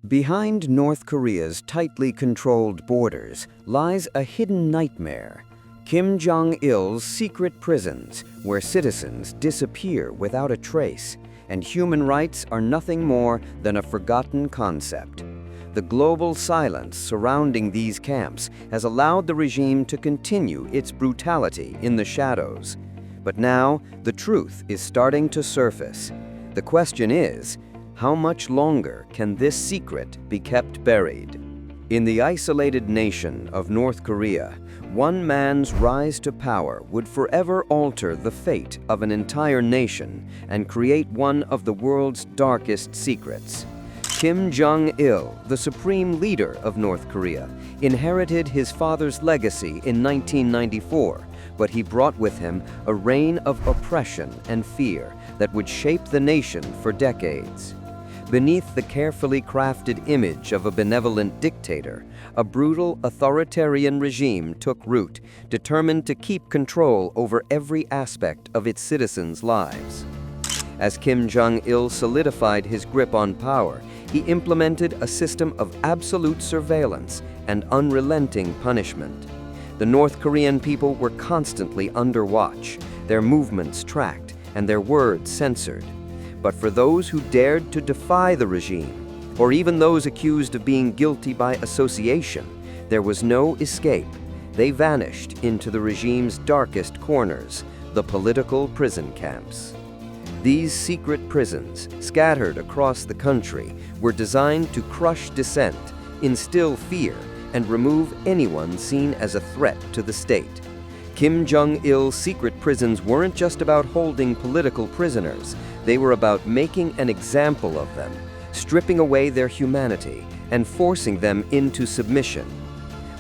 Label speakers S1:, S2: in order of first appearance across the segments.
S1: Behind North Korea's tightly controlled borders lies a hidden nightmare: Kim Jong-il's secret prisons, where citizens disappear without a trace, and human rights are nothing more than a forgotten concept. The global silence surrounding these camps has allowed the regime to continue its brutality in the shadows. But now, the truth is starting to surface. The question is, how much longer can this secret be kept buried? In the isolated nation of North Korea, one man's rise to power would forever alter the fate of an entire nation and create one of the world's darkest secrets. Kim Jong-il, the supreme leader of North Korea, inherited his father's legacy in 1994, but he brought with him a reign of oppression and fear that would shape the nation for decades. Beneath the carefully crafted image of a benevolent dictator, a brutal authoritarian regime took root, determined to keep control over every aspect of its citizens' lives. As Kim Jong-il solidified his grip on power, he implemented a system of absolute surveillance and unrelenting punishment. The North Korean people were constantly under watch, their movements tracked, and their words censored. But for those who dared to defy the regime, or even those accused of being guilty by association, there was no escape. They vanished into the regime's darkest corners, the political prison camps. These secret prisons, scattered across the country, were designed to crush dissent, instill fear, and remove anyone seen as a threat to the state. Kim Jong-il's secret prisons weren't just about holding political prisoners. They were about making an example of them, stripping away their humanity, and forcing them into submission.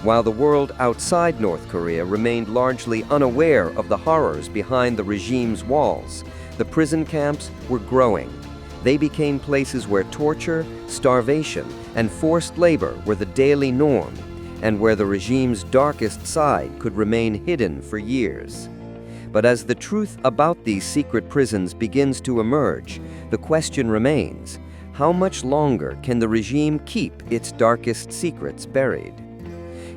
S1: While the world outside North Korea remained largely unaware of the horrors behind the regime's walls, the prison camps were growing. They became places where torture, starvation, and forced labor were the daily norm, and where the regime's darkest side could remain hidden for years. But as the truth about these secret prisons begins to emerge, the question remains: how much longer can the regime keep its darkest secrets buried?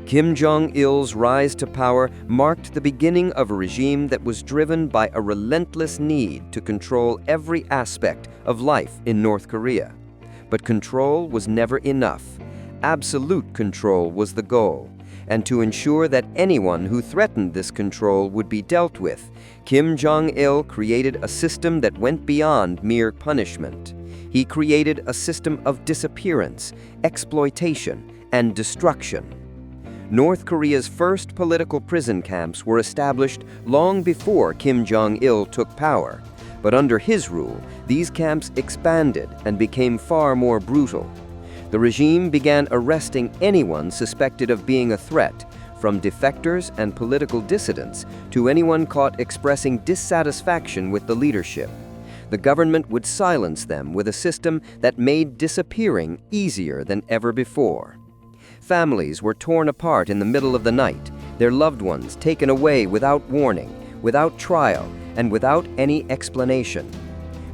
S1: Kim Jong-il's rise to power marked the beginning of a regime that was driven by a relentless need to control every aspect of life in North Korea. But control was never enough. Absolute control was the goal. And to ensure that anyone who threatened this control would be dealt with, Kim Jong-il created a system that went beyond mere punishment. He created a system of disappearance, exploitation, and destruction. North Korea's first political prison camps were established long before Kim Jong-il took power. But under his rule, these camps expanded and became far more brutal. The regime began arresting anyone suspected of being a threat, from defectors and political dissidents to anyone caught expressing dissatisfaction with the leadership. The government would silence them with a system that made disappearing easier than ever before. Families were torn apart in the middle of the night, their loved ones taken away without warning, without trial, and without any explanation.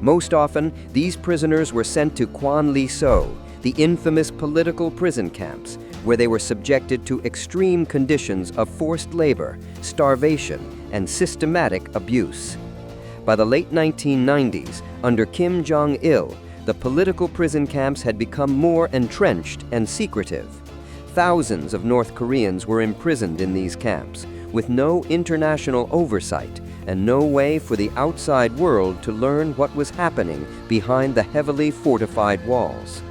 S1: Most often, these prisoners were sent to Kwanlee-so, the infamous political prison camps, where they were subjected to extreme conditions of forced labor, starvation, and systematic abuse. By the late 1990s, under Kim Jong-il, the political prison camps had become more entrenched and secretive. Thousands of North Koreans were imprisoned in these camps, with no international oversight and no way for the outside world to learn what was happening behind the heavily fortified walls.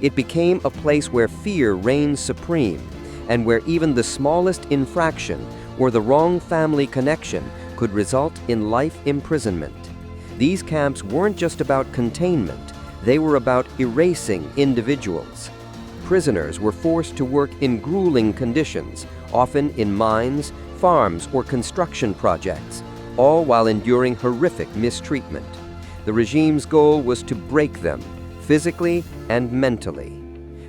S1: It became a place where fear reigned supreme, and where even the smallest infraction or the wrong family connection could result in life imprisonment. These camps weren't just about containment, they were about erasing individuals. Prisoners were forced to work in grueling conditions, often in mines, farms, or construction projects, all while enduring horrific mistreatment. The regime's goal was to break them, physically and mentally.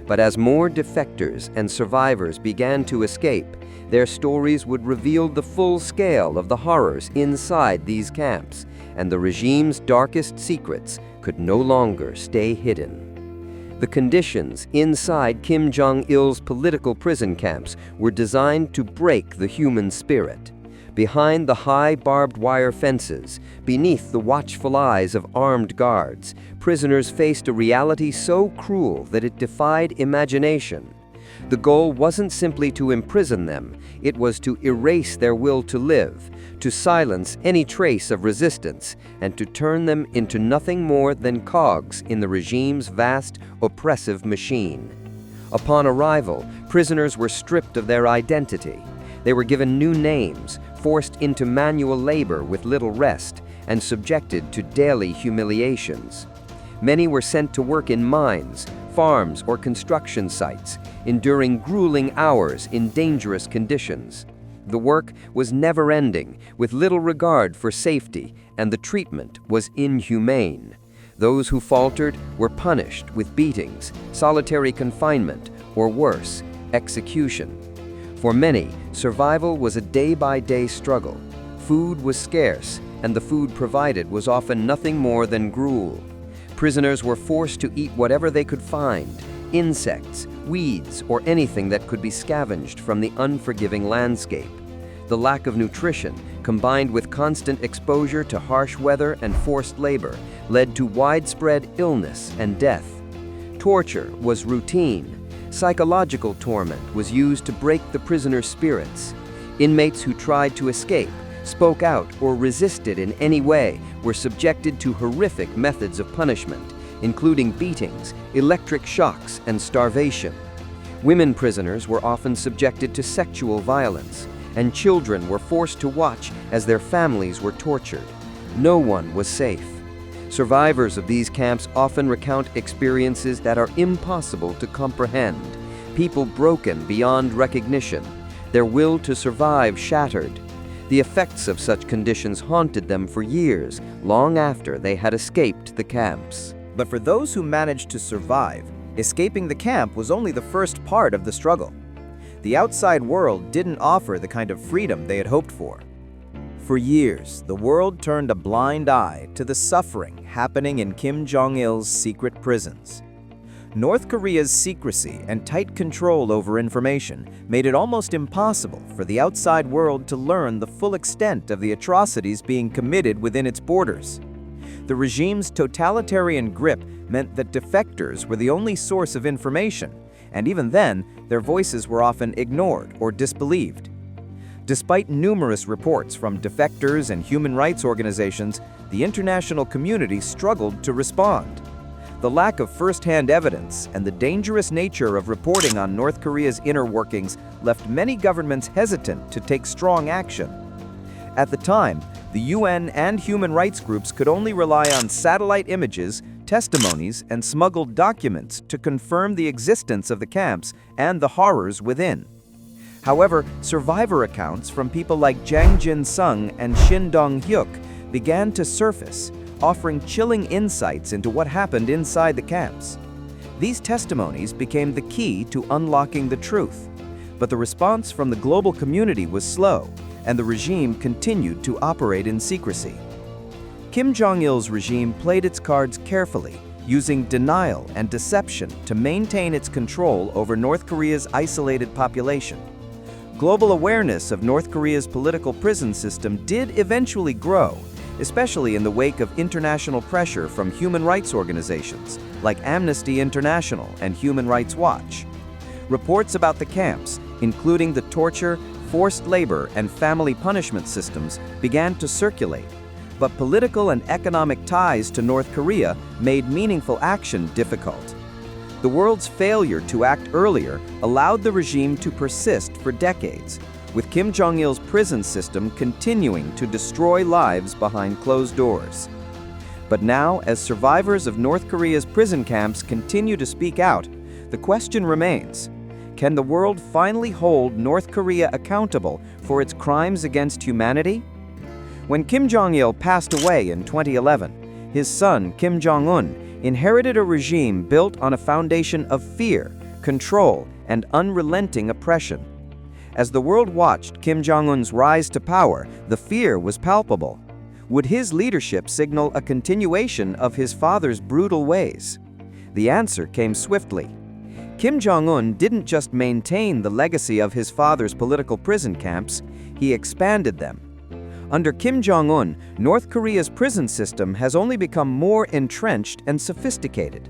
S1: But as more defectors and survivors began to escape, their stories would reveal the full scale of the horrors inside these camps, and the regime's darkest secrets could no longer stay hidden. The conditions inside Kim Jong-il's political prison camps were designed to break the human spirit. Behind the high barbed wire fences, beneath the watchful eyes of armed guards, prisoners faced a reality so cruel that it defied imagination. The goal wasn't simply to imprison them, it was to erase their will to live, to silence any trace of resistance, and to turn them into nothing more than cogs in the regime's vast, oppressive machine. Upon arrival, prisoners were stripped of their identity. They were given new names, forced into manual labor with little rest, and subjected to daily humiliations. Many were sent to work in mines, farms, or construction sites, enduring grueling hours in dangerous conditions. The work was never-ending, with little regard for safety, and the treatment was inhumane. Those who faltered were punished with beatings, solitary confinement, or worse, execution. For many, survival was a day-by-day struggle. Food was scarce, and the food provided was often nothing more than gruel. Prisoners were forced to eat whatever they could find: insects, weeds, or anything that could be scavenged from the unforgiving landscape. The lack of nutrition, combined with constant exposure to harsh weather and forced labor, led to widespread illness and death. Torture was routine. Psychological torment was used to break the prisoners' spirits. Inmates who tried to escape, spoke out, or resisted in any way were subjected to horrific methods of punishment, including beatings, electric shocks, and starvation. Women prisoners were often subjected to sexual violence, and children were forced to watch as their families were tortured. No one was safe. Survivors of these camps often recount experiences that are impossible to comprehend. People broken beyond recognition, their will to survive shattered. The effects of such conditions haunted them for years, long after they had escaped the camps.
S2: But for those who managed to survive, escaping the camp was only the first part of the struggle. The outside world didn't offer the kind of freedom they had hoped for. For years, the world turned a blind eye to the suffering happening in Kim Jong-il's secret prisons. North Korea's secrecy and tight control over information made it almost impossible for the outside world to learn the full extent of the atrocities being committed within its borders. The regime's totalitarian grip meant that defectors were the only source of information, and even then, their voices were often ignored or disbelieved. Despite numerous reports from defectors and human rights organizations, the international community struggled to respond. The lack of first-hand evidence and the dangerous nature of reporting on North Korea's inner workings left many governments hesitant to take strong action. At the time, the UN and human rights groups could only rely on satellite images, testimonies, and smuggled documents to confirm the existence of the camps and the horrors within. However, survivor accounts from people like Jang Jin-sung and Shin Dong-hyuk began to surface, offering chilling insights into what happened inside the camps. These testimonies became the key to unlocking the truth. But the response from the global community was slow, and the regime continued to operate in secrecy. Kim Jong-il's regime played its cards carefully, using denial and deception to maintain its control over North Korea's isolated population. Global awareness of North Korea's political prison system did eventually grow, especially in the wake of international pressure from human rights organizations like Amnesty International and Human Rights Watch. Reports about the camps, including the torture, forced labor, and family punishment systems, began to circulate. But political and economic ties to North Korea made meaningful action difficult. The world's failure to act earlier allowed the regime to persist for decades, with Kim Jong-il's prison system continuing to destroy lives behind closed doors. But now, as survivors of North Korea's prison camps continue to speak out, the question remains: can the world finally hold North Korea accountable for its crimes against humanity? When Kim Jong-il passed away in 2011, his son, Kim Jong-un, inherited a regime built on a foundation of fear, control, and unrelenting oppression. As the world watched Kim Jong-un's rise to power, the fear was palpable. Would his leadership signal a continuation of his father's brutal ways? The answer came swiftly. Kim Jong-un didn't just maintain the legacy of his father's political prison camps, he expanded them. Under Kim Jong-un, North Korea's prison system has only become more entrenched and sophisticated.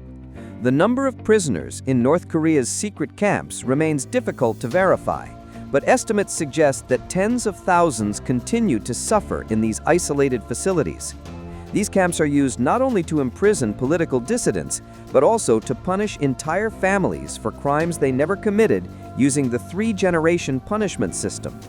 S2: The number of prisoners in North Korea's secret camps remains difficult to verify, but estimates suggest that tens of thousands continue to suffer in these isolated facilities. These camps are used not only to imprison political dissidents, but also to punish entire families for crimes they never committed using the three-generation punishment system.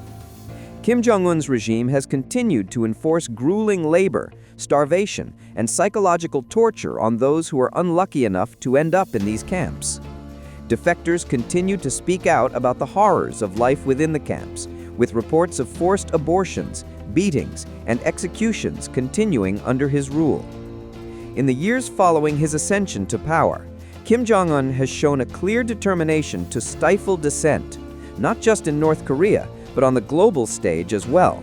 S2: Kim Jong-un's regime has continued to enforce grueling labor, starvation, and psychological torture on those who are unlucky enough to end up in these camps. Defectors continue to speak out about the horrors of life within the camps, with reports of forced abortions, beatings, and executions continuing under his rule. In the years following his ascension to power, Kim Jong-un has shown a clear determination to stifle dissent, not just in North Korea, but on the global stage as well.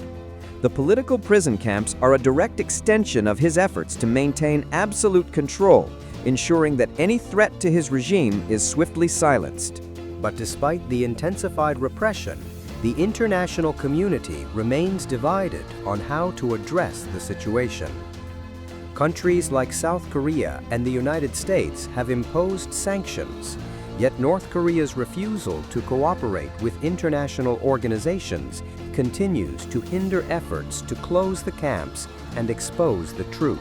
S2: The political prison camps are a direct extension of his efforts to maintain absolute control, ensuring that any threat to his regime is swiftly silenced.
S3: But despite the intensified repression, the international community remains divided on how to address the situation. Countries like South Korea and the United States have imposed sanctions, yet North Korea's refusal to cooperate with international organizations continues to hinder efforts to close the camps and expose the truth.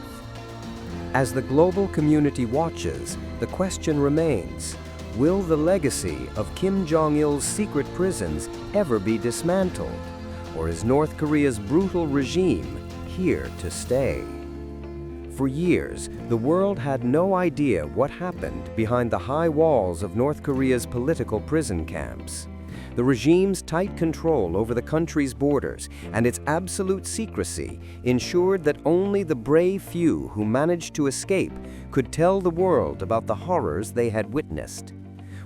S3: As the global community watches, the question remains, will the legacy of Kim Jong-il's secret prisons ever be dismantled? Or is North Korea's brutal regime here to stay? For years, the world had no idea what happened behind the high walls of North Korea's political prison camps. The regime's tight control over the country's borders and its absolute secrecy ensured that only the brave few who managed to escape could tell the world about the horrors they had witnessed.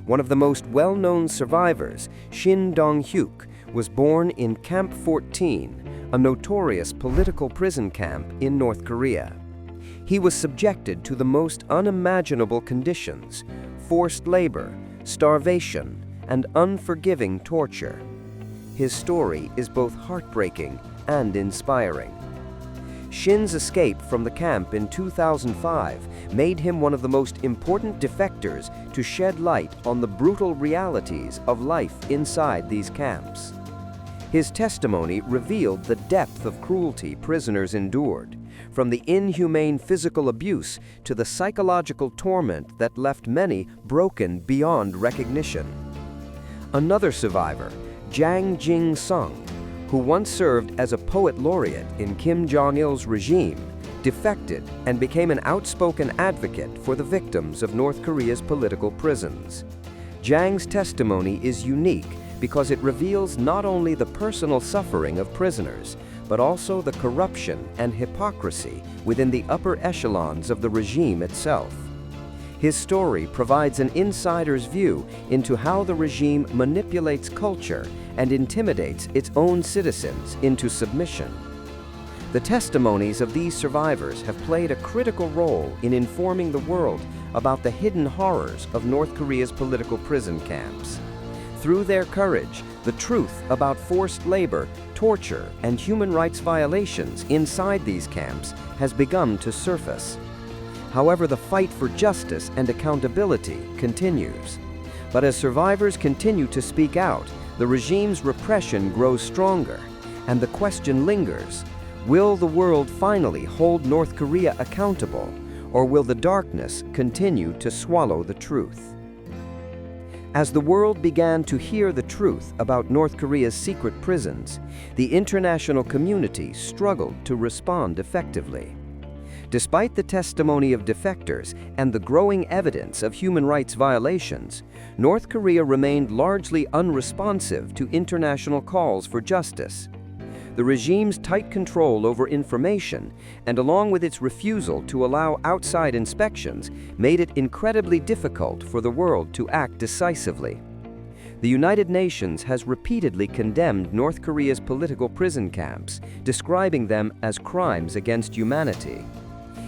S3: One of the most well-known survivors, Shin Dong-hyuk, was born in Camp 14, a notorious political prison camp in North Korea. He was subjected to the most unimaginable conditions: forced labor, starvation, and unforgiving torture. His story is both heartbreaking and inspiring. Shin's escape from the camp in 2005 made him one of the most important defectors to shed light on the brutal realities of life inside these camps. His testimony revealed the depth of cruelty prisoners endured, from the inhumane physical abuse to the psychological torment that left many broken beyond recognition. Another survivor, Jang Jing-sung, who once served as a poet laureate in Kim Jong-il's regime, defected and became an outspoken advocate for the victims of North Korea's political prisons. Jang's testimony is unique because it reveals not only the personal suffering of prisoners, but also the corruption and hypocrisy within the upper echelons of the regime itself. His story provides an insider's view into how the regime manipulates culture and intimidates its own citizens into submission. The testimonies of these survivors have played a critical role in informing the world about the hidden horrors of North Korea's political prison camps. Through their courage, the truth about forced labor, torture, and human rights violations inside these camps has begun to surface. However, the fight for justice and accountability continues. But as survivors continue to speak out, the regime's repression grows stronger, and the question lingers: will the world finally hold North Korea accountable, or will the darkness continue to swallow the truth? As the world began to hear the truth about North Korea's secret prisons, the international community struggled to respond effectively. Despite the testimony of defectors and the growing evidence of human rights violations, North Korea remained largely unresponsive to international calls for justice. The regime's tight control over information, and along with its refusal to allow outside inspections, made it incredibly difficult for the world to act decisively. The United Nations has repeatedly condemned North Korea's political prison camps, describing them as crimes against humanity.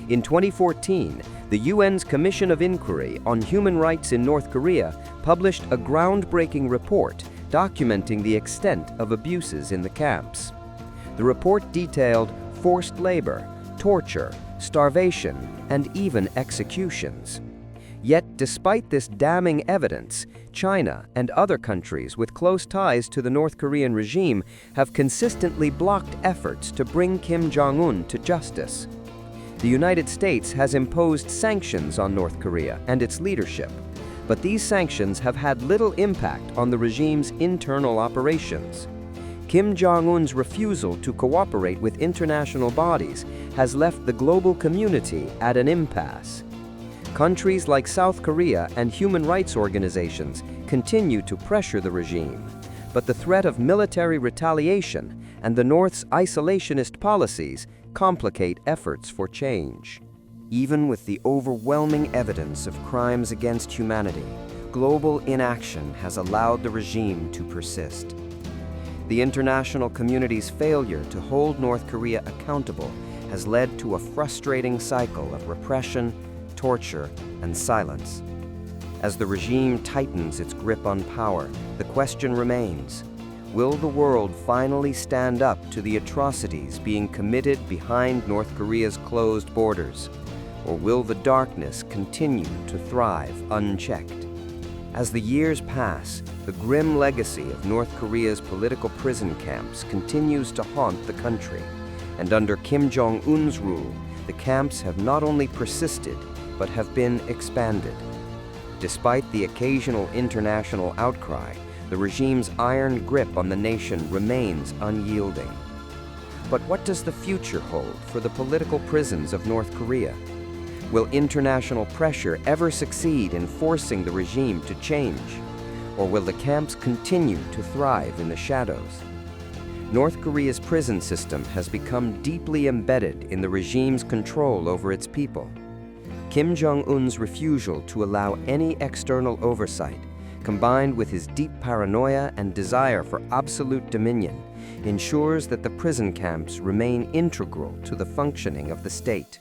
S3: In 2014, the UN's Commission of Inquiry on Human Rights in North Korea published a groundbreaking report documenting the extent of abuses in the camps. The report detailed forced labor, torture, starvation, and even executions. Yet, despite this damning evidence, China and other countries with close ties to the North Korean regime have consistently blocked efforts to bring Kim Jong-un to justice. The United States has imposed sanctions on North Korea and its leadership, but these sanctions have had little impact on the regime's internal operations. Kim Jong-un's refusal to cooperate with international bodies has left the global community at an impasse. Countries like South Korea and human rights organizations continue to pressure the regime, but the threat of military retaliation and the North's isolationist policies complicate efforts for change. Even with the overwhelming evidence of crimes against humanity, global inaction has allowed the regime to persist. The international community's failure to hold North Korea accountable has led to a frustrating cycle of repression, torture, and silence. As the regime tightens its grip on power, the question remains: will the world finally stand up to the atrocities being committed behind North Korea's closed borders? Or will the darkness continue to thrive unchecked? As the years pass, the grim legacy of North Korea's political prison camps continues to haunt the country. And under Kim Jong-un's rule, the camps have not only persisted, but have been expanded. Despite the occasional international outcry, the regime's iron grip on the nation remains unyielding. But what does the future hold for the political prisons of North Korea? Will international pressure ever succeed in forcing the regime to change? Or will the camps continue to thrive in the shadows? North Korea's prison system has become deeply embedded in the regime's control over its people. Kim Jong-un's refusal to allow any external oversight, combined with his deep paranoia and desire for absolute dominion, ensures that the prison camps remain integral to the functioning of the state.